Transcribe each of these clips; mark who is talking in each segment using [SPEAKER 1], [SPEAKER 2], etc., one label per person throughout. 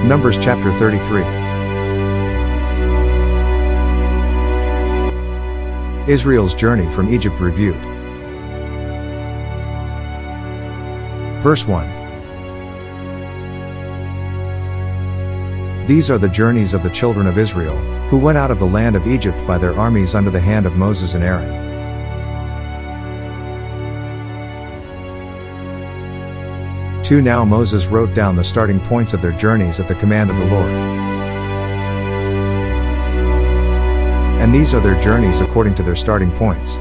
[SPEAKER 1] Numbers chapter 33. Israel's journey from Egypt reviewed. Verse 1. These are the journeys of the children of Israel, who went out of the land of Egypt by their armies under the hand of Moses and Aaron. 2. Now Moses wrote down the starting points of their journeys at the command of the Lord. And these are their journeys according to their starting points.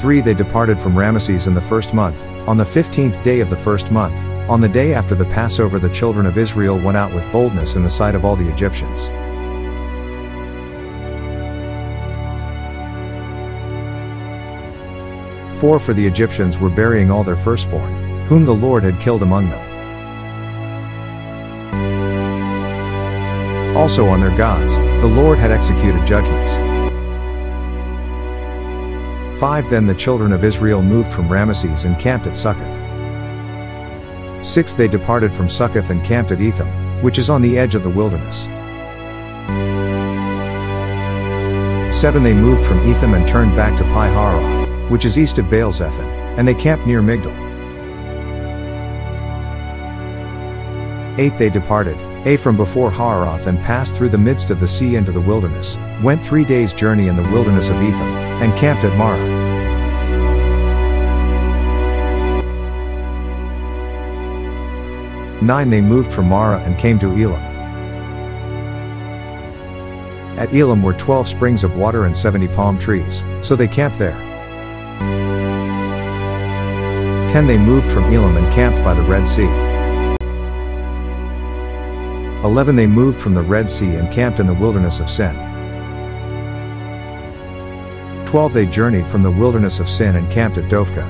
[SPEAKER 1] 3. They departed from Ramesses in the first month, on the 15th day of the first month. On the day after the Passover, the children of Israel went out with boldness in the sight of all the Egyptians. 4. For the Egyptians were burying all their firstborn, whom the Lord had killed among them. Also on their gods, the Lord had executed judgments. 5. Then the children of Israel moved from Ramesses and camped at Succoth. 6. They departed from Succoth and camped at Etham, which is on the edge of the wilderness. 7. They moved from Etham and turned back to Pi-hahiroth, which is east of Baal-zephon, and they camped near Migdal. 8. They departed, from before Hahiroth and passed through the midst of the sea into the wilderness, went 3 days' journey in the wilderness of Etham, and camped at Marah. 9. They moved from Marah and came to Elim. At Elim were 12 springs of water and 70 palm trees, so they camped there. 10. They moved from Elim and camped by the Red Sea. 11. They moved from the Red Sea and camped in the wilderness of Sin. 12. They journeyed from the wilderness of Sin and camped at Dophkah.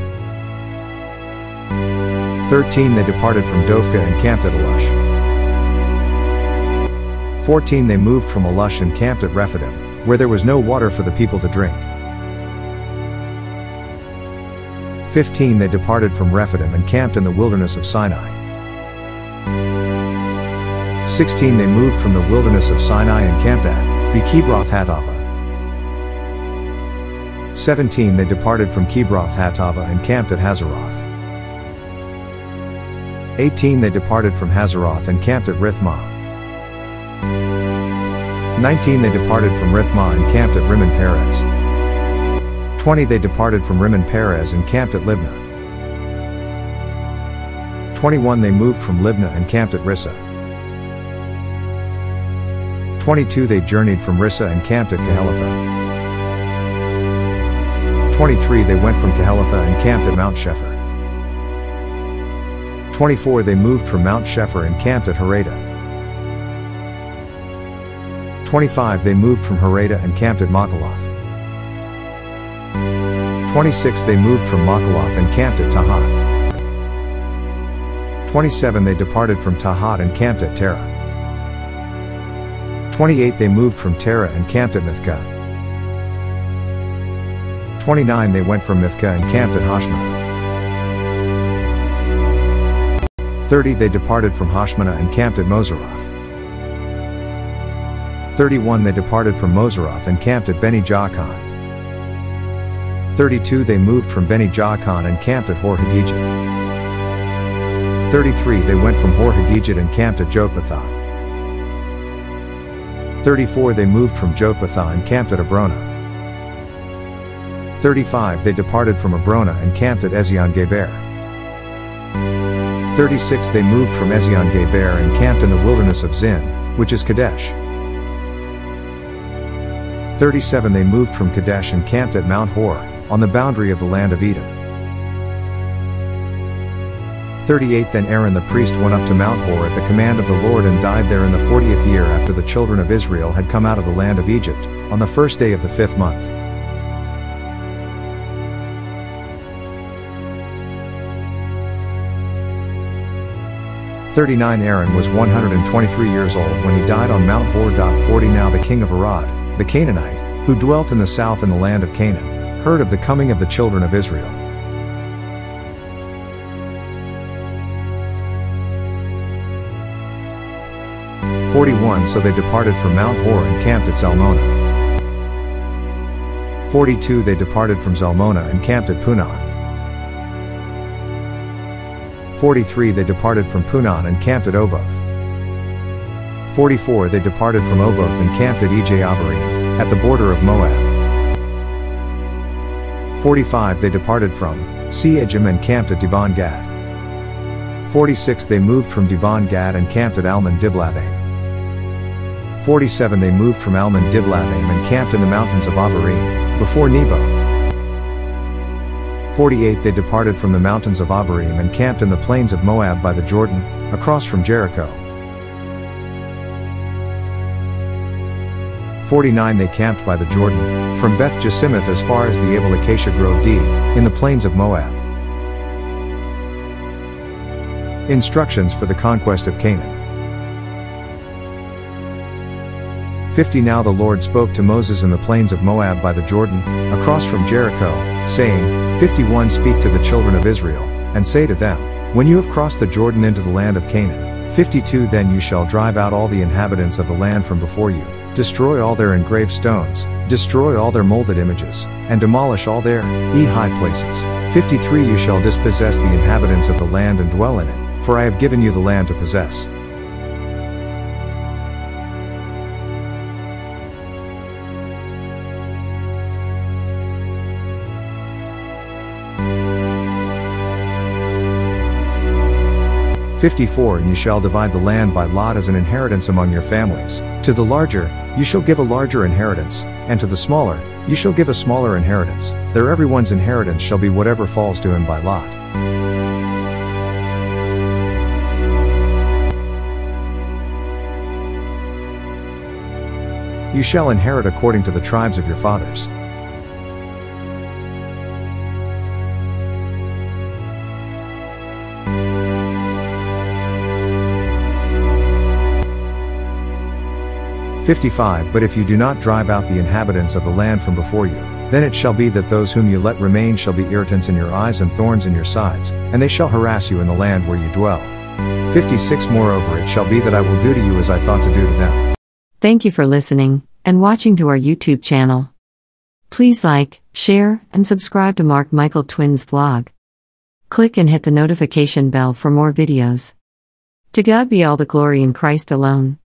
[SPEAKER 1] 13. They departed from Dophkah and camped at Elush. 14. They moved from Elush and camped at Rephidim, where there was no water for the people to drink. 15. They departed from Rephidim and camped in the wilderness of Sinai. 16. They moved from the wilderness of Sinai and camped at Kibroth-Hattaavah. 17. They departed from Kibroth-Hattaavah and camped at Hazeroth. 18. They departed from Hazeroth and camped at Rithmah. 19. They departed from Rithmah and camped at Rimmon Perez. 20. They departed from Rimmon Perez and camped at Libnah. 21. They moved from Libnah and camped at Rissa. 22. They journeyed from Rissa and camped at Kehelatha. 23. They went from Kehelatha and camped at Mount Shepher. 24. They moved from Mount Shepher and camped at Harada. 25. They moved from Harada and camped at Makaloth. 26. They moved from Makaloth and camped at Tahat. 27. They departed from Tahat and camped at Terah. 28. They moved from Terah and camped at Mithkah. 29. They went from Mithkah and camped at Hashmanah. 30. They departed from Hashmanah and camped at Moseroth. 31. They departed from Moseroth and camped at Beni-Jaakan. 32. They moved from Beni-Jaakan and camped at Hor-Haggidgad. 33. They went from Hor-Haggidgad and camped at Jotbathah. 34. They moved from Jotbathah and camped at Abrona. 35. They departed from Abrona and camped at Ezion-Geber. 36. They moved from Ezion-Geber and camped in the wilderness of Zin, which is Kadesh. 37. They moved from Kadesh and camped at Mount Hor, on the boundary of the land of Edom. 38. Then Aaron the priest went up to Mount Hor at the command of the Lord and died there in the 40th year after the children of Israel had come out of the land of Egypt, on the first day of the 5th month. 39. Aaron was 123 years old when he died on Mount Hor. 40. Now the king of Arad, the Canaanite, who dwelt in the south in the land of Canaan, heard of the coming of the children of Israel. 41 So they departed from Mount Hor and camped at Zalmonah. 42 They departed from Zalmonah and camped at Punon. 43 They departed from Punon and camped at Oboth. 44 They departed from Oboth and camped at Ije-Abarim, at the border of Moab. 45 They departed from Seijim and camped at Dibon-Gad. 46 They moved from Dibon-Gad and camped at Almon-Diblathaim. 47 They moved from Almon-Diblathaim and camped in the mountains of Abarim, before Nebo. 48 They departed from the mountains of Abarim and camped in the plains of Moab by the Jordan, across from Jericho. 49 They camped by the Jordan, from Beth Jesimoth as far as the Abel-Acacia Grove D, in the plains of Moab. Instructions for the conquest of Canaan. 50 Now the Lord spoke to Moses in the plains of Moab by the Jordan, across from Jericho, saying, 51 Speak to the children of Israel, and say to them, when you have crossed the Jordan into the land of Canaan. 52 Then you shall drive out all the inhabitants of the land from before you, destroy all their engraved stones, destroy all their molded images, and demolish all their high places. 53 You shall dispossess the inhabitants of the land and dwell in it, for I have given you the land to possess. 54 And you shall divide the land by lot as an inheritance among your families. To the larger, you shall give a larger inheritance, and to the smaller, you shall give a smaller inheritance. There everyone's inheritance shall be whatever falls to him by lot. You shall inherit according to the tribes of your fathers. 55 But if you do not drive out the inhabitants of the land from before you, then it shall be that those whom you let remain shall be irritants in your eyes and thorns in your sides, and they shall harass you in the land where you dwell. 56 Moreover it shall be that I will do to you as I thought to do to them.
[SPEAKER 2] Thank you for listening and watching to our YouTube channel. Please like, share, and subscribe to Mark Michael Twins vlog. Click and hit the notification bell for more videos. To God be all the glory in Christ alone.